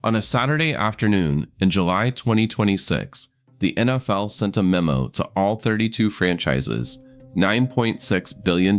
On a Saturday afternoon in July 2026, the NFL sent a memo to all 32 franchises, $9.6 billion.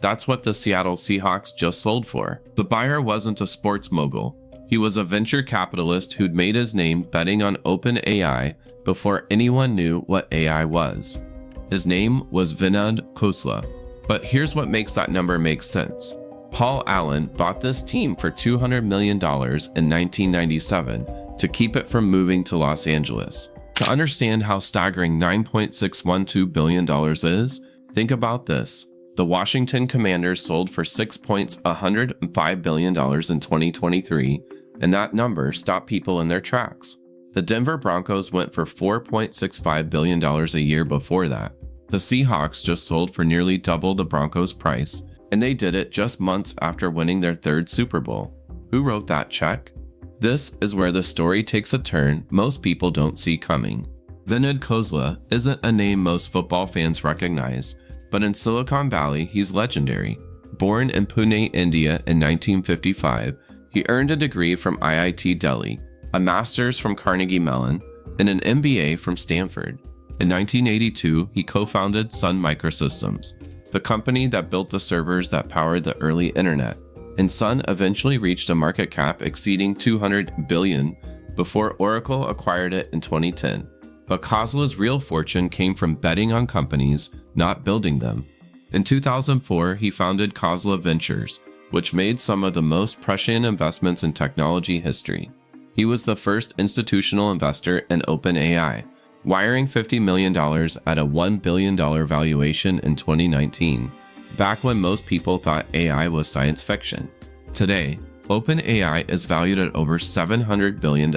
That's what the Seattle Seahawks just sold for. The buyer wasn't a sports mogul. He was a venture capitalist who'd made his name betting on OpenAI before anyone knew what AI was. His name was Vinod Khosla. But here's what makes that number make sense. Paul Allen bought this team for $200 million in 1997 to keep it from moving to Los Angeles. To understand how staggering $9.612 billion is, think about this. The Washington Commanders sold for $6.105 billion in 2023, and that number stopped people in their tracks. The Denver Broncos went for $4.65 billion a year before that. The Seahawks just sold for nearly double the Broncos' price, and they did it just months after winning their third Super Bowl. Who wrote that check? This is where the story takes a turn most people don't see coming. Vinod Khosla isn't a name most football fans recognize, but in Silicon Valley, he's legendary. Born in Pune, India in 1955, he earned a degree from IIT Delhi, a master's from Carnegie Mellon, and an MBA from Stanford. In 1982, he co-founded Sun Microsystems, the company that built the servers that powered the early internet, and Sun eventually reached a market cap exceeding $200 billion before Oracle acquired it in 2010. But Khosla's real fortune came from betting on companies, not building them. In 2004, he founded Khosla Ventures, which made some of the most prescient investments in technology history. He was the first institutional investor in OpenAI, wiring $50 million at a $1 billion valuation in 2019, back when most people thought AI was science fiction. Today, OpenAI is valued at over $700 billion,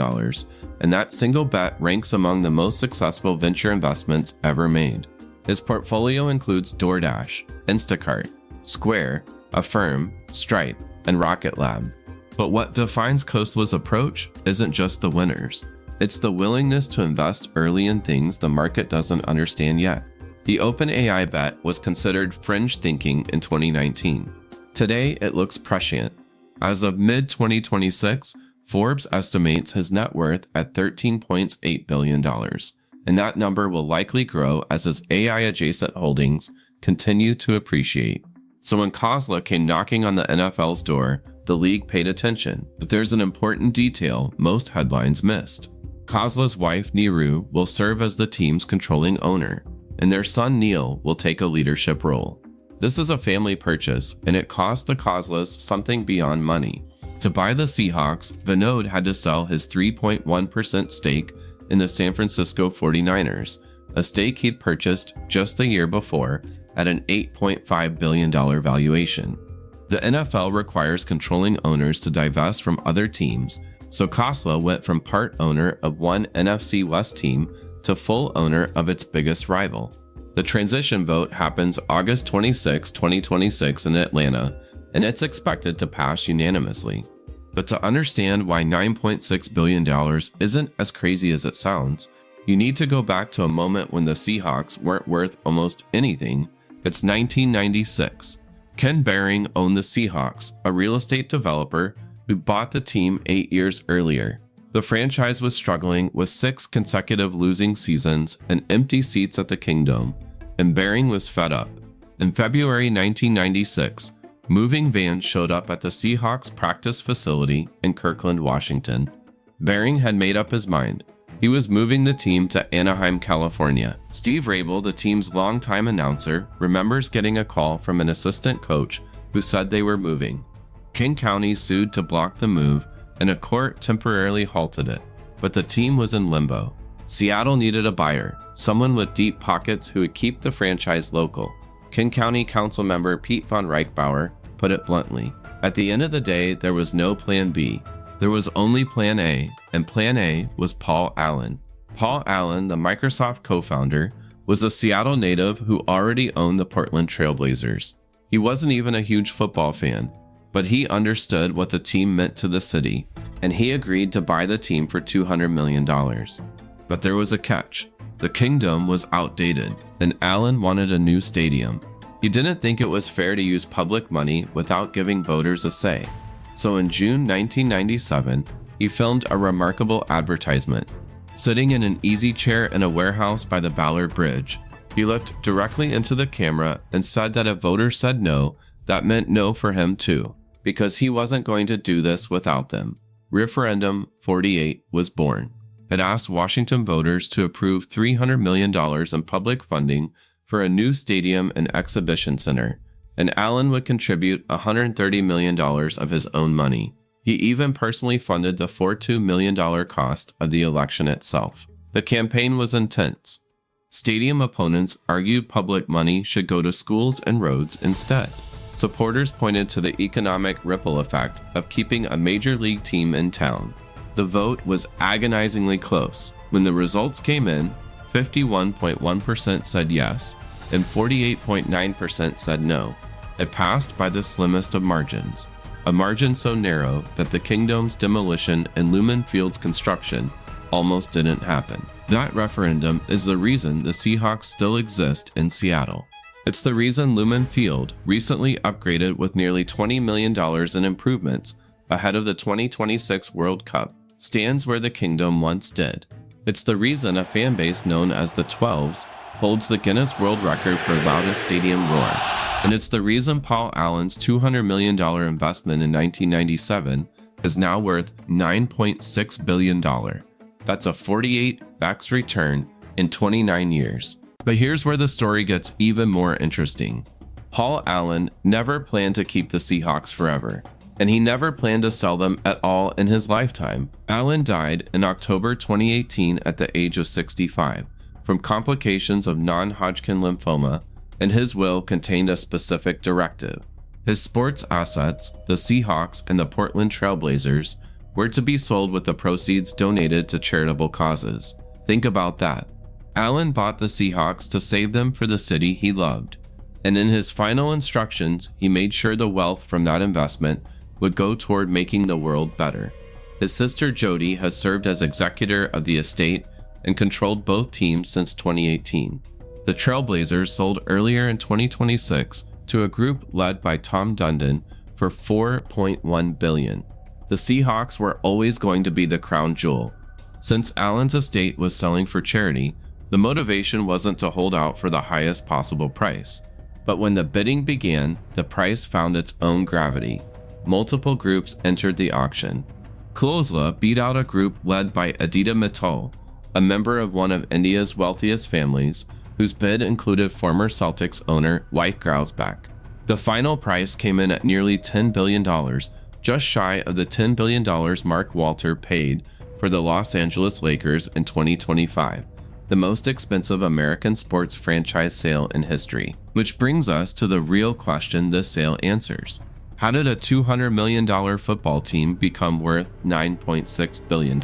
and that single bet ranks among the most successful venture investments ever made. His portfolio includes DoorDash, Instacart, Square, Affirm, Stripe, and Rocket Lab. But what defines Khosla's approach isn't just the winners. It's the willingness to invest early in things the market doesn't understand yet. The OpenAI bet was considered fringe thinking in 2019. Today, it looks prescient. As of mid-2026, Forbes estimates his net worth at $13.8 billion, and that number will likely grow as his AI-adjacent holdings continue to appreciate. So when Khosla came knocking on the NFL's door, the league paid attention, but there's an important detail most headlines missed. Khosla's wife, Neeru, will serve as the team's controlling owner, and their son, Neil, will take a leadership role. This is a family purchase, and it cost the Khoslas something beyond money. To buy the Seahawks, Vinod had to sell his 3.1% stake in the San Francisco 49ers, a stake he'd purchased just the year before at an $8.5 billion valuation. The NFL requires controlling owners to divest from other teams, so Khosla went from part owner of one NFC West team to full owner of its biggest rival. The transition vote happens August 26, 2026 in Atlanta, and it's expected to pass unanimously. But to understand why $9.6 billion isn't as crazy as it sounds, you need to go back to a moment when the Seahawks weren't worth almost anything. It's 1996. Ken Behring owned the Seahawks, a real estate developer who bought the team 8 years earlier. The franchise was struggling with 6 consecutive losing seasons and empty seats at the Kingdome, and Behring was fed up. In February 1996, moving vans showed up at the Seahawks practice facility in Kirkland, Washington. Behring had made up his mind. He was moving the team to Anaheim, California. Steve Rabel, the team's longtime announcer, remembers getting a call from an assistant coach who said they were moving. King County sued to block the move, and a court temporarily halted it, but the team was in limbo. Seattle needed a buyer, someone with deep pockets who would keep the franchise local. King County Council member Pete von Reichbauer put it bluntly. At the end of the day, there was no plan B. There was only plan A, and plan A was Paul Allen. Paul Allen, the Microsoft co-founder, was a Seattle native who already owned the Portland Trail Blazers. He wasn't even a huge football fan, but he understood what the team meant to the city, and he agreed to buy the team for $200 million. But there was a catch. The Kingdome was outdated, and Allen wanted a new stadium. He didn't think it was fair to use public money without giving voters a say. So in June 1997, he filmed a remarkable advertisement. Sitting in an easy chair in a warehouse by the Ballard Bridge, he looked directly into the camera and said that if voters said no, that meant no for him too, because he wasn't going to do this without them. Referendum 48 was born. It asked Washington voters to approve $300 million in public funding for a new stadium and exhibition center, and Allen would contribute $130 million of his own money. He even personally funded the $42 million cost of the election itself. The campaign was intense. Stadium opponents argued public money should go to schools and roads instead. Supporters pointed to the economic ripple effect of keeping a major league team in town. The vote was agonizingly close. When the results came in, 51.1% said yes, and 48.9% said no. It passed by the slimmest of margins, a margin so narrow that the Kingdom's demolition and Lumen Field's construction almost didn't happen. That referendum is the reason the Seahawks still exist in Seattle. It's the reason Lumen Field, recently upgraded with nearly $20 million in improvements ahead of the 2026 World Cup, stands where the Kingdom once did. It's the reason a fan base known as the 12s holds the Guinness World Record for loudest stadium roar. And it's the reason Paul Allen's $200 million investment in 1997 is now worth $9.6 billion. That's a 48x return in 29 years. But here's where the story gets even more interesting. Paul Allen never planned to keep the Seahawks forever, and he never planned to sell them at all in his lifetime. Allen died in October 2018 at the age of 65 from complications of non-Hodgkin lymphoma, and his will contained a specific directive. His sports assets, the Seahawks and the Portland Trail Blazers, were to be sold with the proceeds donated to charitable causes. Think about that. Allen bought the Seahawks to save them for the city he loved, and in his final instructions, he made sure the wealth from that investment would go toward making the world better. His sister Jody has served as executor of the estate and controlled both teams since 2018. The Trailblazers sold earlier in 2026 to a group led by Tom Dundon for $4.1 billion. The Seahawks were always going to be the crown jewel. Since Allen's estate was selling for charity, the motivation wasn't to hold out for the highest possible price. But when the bidding began, the price found its own gravity. Multiple groups entered the auction. Khosla beat out a group led by Aditya Mittal, a member of one of India's wealthiest families, whose bid included former Celtics owner White Grousbeck. The final price came in at nearly $10 billion, just shy of the $10 billion Mark Walter paid for the Los Angeles Lakers in 2025, the most expensive American sports franchise sale in history. Which brings us to the real question this sale answers. How did a $200 million football team become worth $9.6 billion?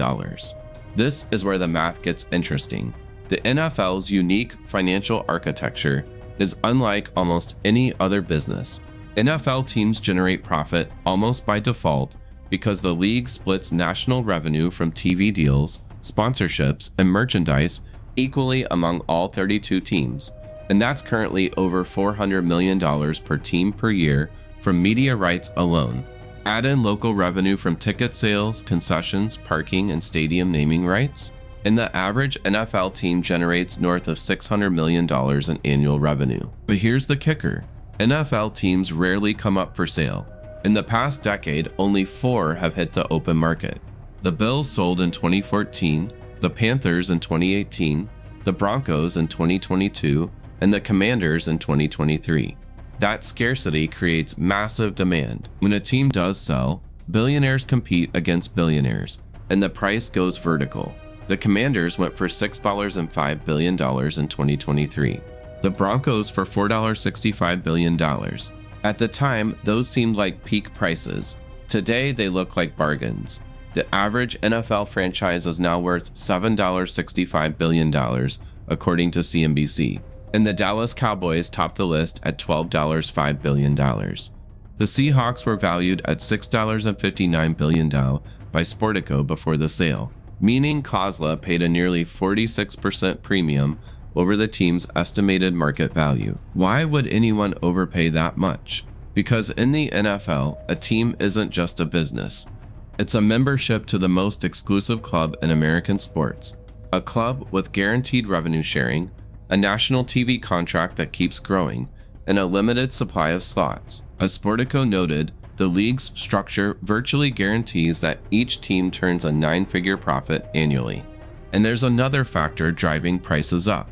This is where the math gets interesting. The NFL's unique financial architecture is unlike almost any other business. NFL teams generate profit almost by default because the league splits national revenue from TV deals, sponsorships, and merchandise equally among all 32 teams, and that's currently over $400 million per team per year from media rights alone. Add in local revenue from ticket sales, concessions, parking, and stadium naming rights, and the average NFL team generates north of $600 million in annual revenue. But here's the kicker. NFL teams rarely come up for sale. In the past decade, only 4 have hit the open market. The Bills sold in 2014, the Panthers in 2018, the Broncos in 2022, and the Commanders in 2023. That scarcity creates massive demand. When a team does sell, billionaires compete against billionaires, and the price goes vertical. The Commanders went for $6.5 billion in 2023. The Broncos for $4.65 billion. At the time, those seemed like peak prices. Today, they look like bargains. The average NFL franchise is now worth $7.65 billion, according to CNBC. And the Dallas Cowboys topped the list at $12.5 billion. The Seahawks were valued at $6.59 billion by Sportico before the sale, meaning Khosla paid a nearly 46% premium over the team's estimated market value. Why would anyone overpay that much? Because in the NFL, a team isn't just a business. It's a membership to the most exclusive club in American sports, a club with guaranteed revenue sharing, a national TV contract that keeps growing, and a limited supply of slots. As Sportico noted, the league's structure virtually guarantees that each team turns a 9-figure profit annually. And there's another factor driving prices up: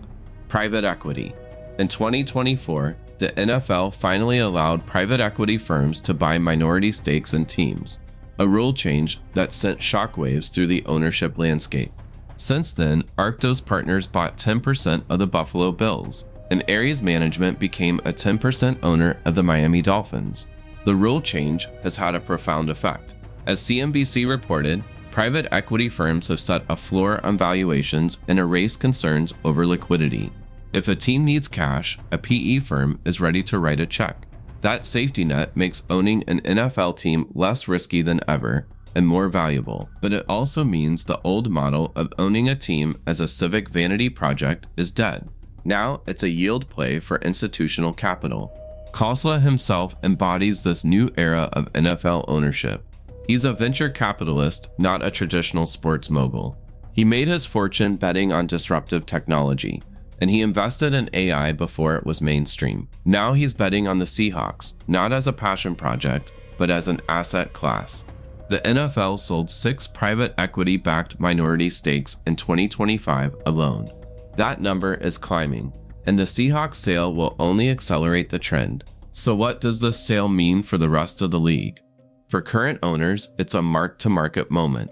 private equity. In 2024, the NFL finally allowed private equity firms to buy minority stakes in teams, a rule change that sent shockwaves through the ownership landscape. Since then, Arctos Partners bought 10% of the Buffalo Bills, and Ares Management became a 10% owner of the Miami Dolphins. The rule change has had a profound effect. As CNBC reported, private equity firms have set a floor on valuations and erased concerns over liquidity. If a team needs cash, a PE firm is ready to write a check. That safety net makes owning an NFL team less risky than ever and more valuable, but it also means the old model of owning a team as a civic vanity project is dead. Now it's a yield play for institutional capital. Khosla himself embodies this new era of NFL ownership. He's a venture capitalist, not a traditional sports mogul. He made his fortune betting on disruptive technology, and he invested in AI before it was mainstream. Now he's betting on the Seahawks, not as a passion project, but as an asset class. The NFL sold 6 private equity-backed minority stakes in 2025 alone. That number is climbing, and the Seahawks sale will only accelerate the trend. So what does this sale mean for the rest of the league? For current owners, it's a mark-to-market moment.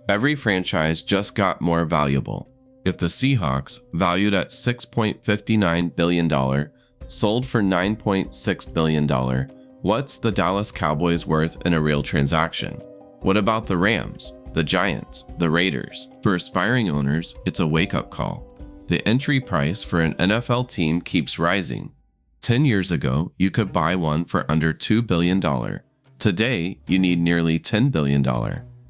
Every franchise just got more valuable. If the Seahawks, valued at $6.59 billion, sold for $9.6 billion, what's the Dallas Cowboys worth in a real transaction? What about the Rams, the Giants, the Raiders? For aspiring owners, it's a wake-up call. The entry price for an NFL team keeps rising. 10 years ago, you could buy one for under $2 billion. Today, you need nearly $10 billion.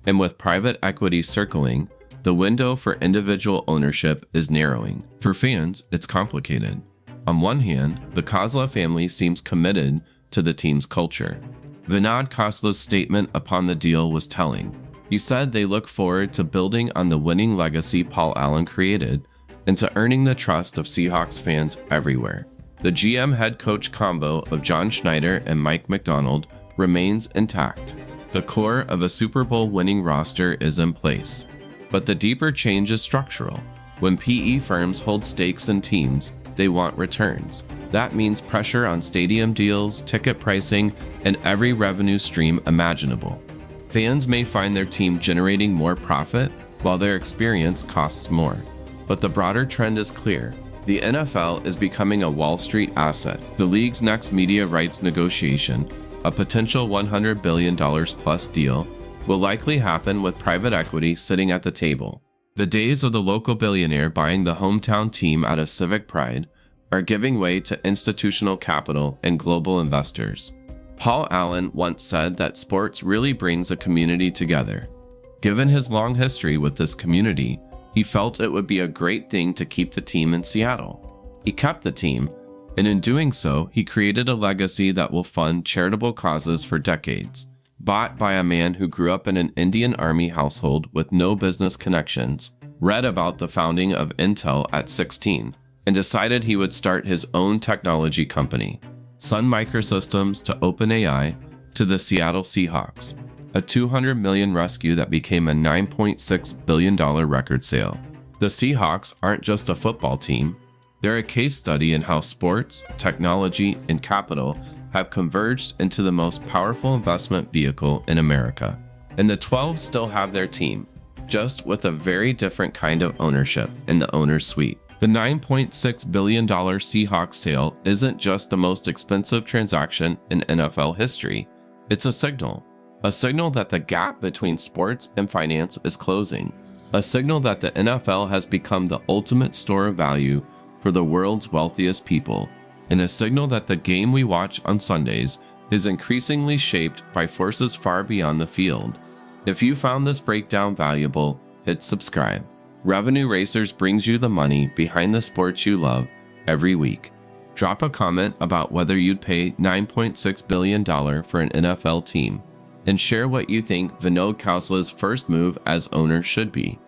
And with private equity circling, the window for individual ownership is narrowing. For fans, it's complicated. On one hand, the Khosla family seems committed to the team's culture. Vinod Khosla's statement upon the deal was telling. He said they look forward to building on the winning legacy Paul Allen created and to earning the trust of Seahawks fans everywhere. The GM-head coach combo of John Schneider and Mike McDonald remains intact. The core of a Super Bowl winning roster is in place. But the deeper change is structural. When PE firms hold stakes in teams, they want returns. That means pressure on stadium deals, ticket pricing, and every revenue stream imaginable. Fans may find their team generating more profit, while their experience costs more. But the broader trend is clear. The NFL is becoming a Wall Street asset. The league's next media rights negotiation, a potential $100 billion plus deal, will likely happen with private equity sitting at the table. The days of the local billionaire buying the hometown team out of civic pride are giving way to institutional capital and global investors. Paul Allen once said that sports really brings a community together. Given his long history with this community, he felt it would be a great thing to keep the team in Seattle. He kept the team, and in doing so, he created a legacy that will fund charitable causes for decades. Bought by a man who grew up in an Indian Army household with no business connections, read about the founding of Intel at 16, and decided he would start his own technology company. Sun Microsystems to OpenAI to the Seattle Seahawks, a $200 million rescue that became a $9.6 billion record sale. The Seahawks aren't just a football team, they're a case study in how sports, technology, and capital have converged into the most powerful investment vehicle in America. And the 12 still have their team, just with a very different kind of ownership in the owner's suite. The $9.6 billion Seahawks sale isn't just the most expensive transaction in NFL history. It's a signal that the gap between sports and finance is closing, a signal that the NFL has become the ultimate store of value for the world's wealthiest people, and a signal that the game we watch on Sundays is increasingly shaped by forces far beyond the field. If you found this breakdown valuable, hit subscribe. Revenue Racers brings you the money behind the sports you love every week. Drop a comment about whether you'd pay $9.6 billion for an NFL team. and share what you think Vinod Khosla's first move as owner should be.